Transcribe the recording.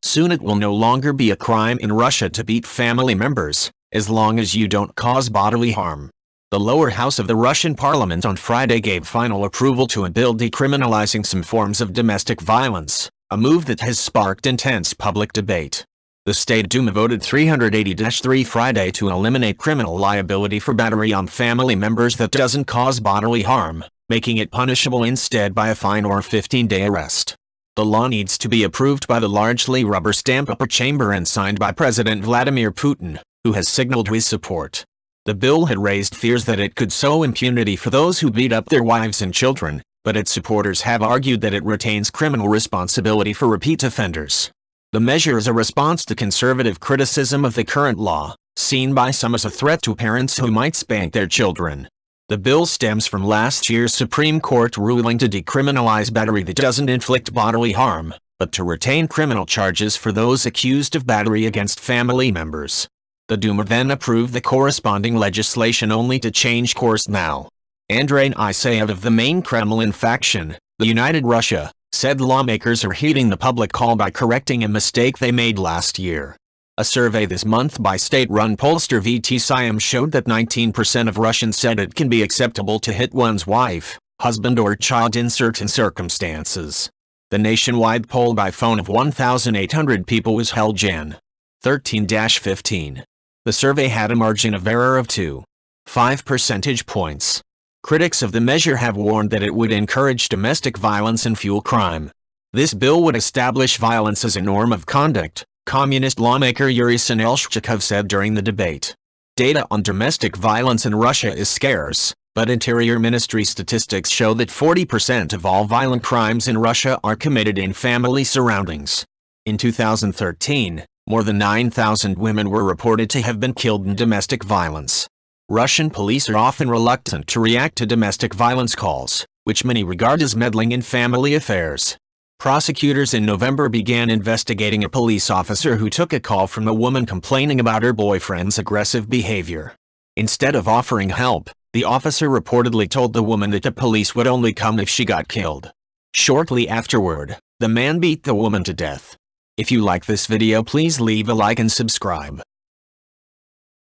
Soon it will no longer be a crime in Russia to beat family members, as long as you don't cause bodily harm. The lower house of the Russian parliament on Friday gave final approval to a bill decriminalizing some forms of domestic violence, a move that has sparked intense public debate. The State Duma voted 380-3 Friday to eliminate criminal liability for battery on family members that doesn't cause bodily harm, making it punishable instead by a fine or 15-day arrest. The law needs to be approved by the largely rubber-stamped upper chamber and signed by President Vladimir Putin, who has signaled his support. The bill had raised fears that it could sow impunity for those who beat up their wives and children, but its supporters have argued that it retains criminal responsibility for repeat offenders. The measure is a response to conservative criticism of the current law, seen by some as a threat to parents who might spank their children. The bill stems from last year's Supreme Court ruling to decriminalize battery that doesn't inflict bodily harm, but to retain criminal charges for those accused of battery against family members. The Duma then approved the corresponding legislation only to change course now. Andrei Isayev of the main Kremlin faction, the United Russia, said lawmakers are heeding the public call by correcting a mistake they made last year. A survey this month by state-run pollster VT showed that 19% of Russians said it can be acceptable to hit one's wife, husband or child in certain circumstances. The nationwide poll by phone of 1,800 people was held Jan. 13-15. The survey had a margin of error of 2.5 percentage points. Critics of the measure have warned that it would encourage domestic violence and fuel crime. This bill would establish violence as a norm of conduct, Communist lawmaker Yuri Sinelshchikov said during the debate. Data on domestic violence in Russia is scarce, but Interior Ministry statistics show that 40% of all violent crimes in Russia are committed in family surroundings. In 2013, more than 9,000 women were reported to have been killed in domestic violence. Russian police are often reluctant to react to domestic violence calls, which many regard as meddling in family affairs. Prosecutors in November began investigating a police officer who took a call from a woman complaining about her boyfriend's aggressive behavior. Instead of offering help, the officer reportedly told the woman that the police would only come if she got killed. Shortly afterward, the man beat the woman to death. If you like this video, please leave a like and subscribe.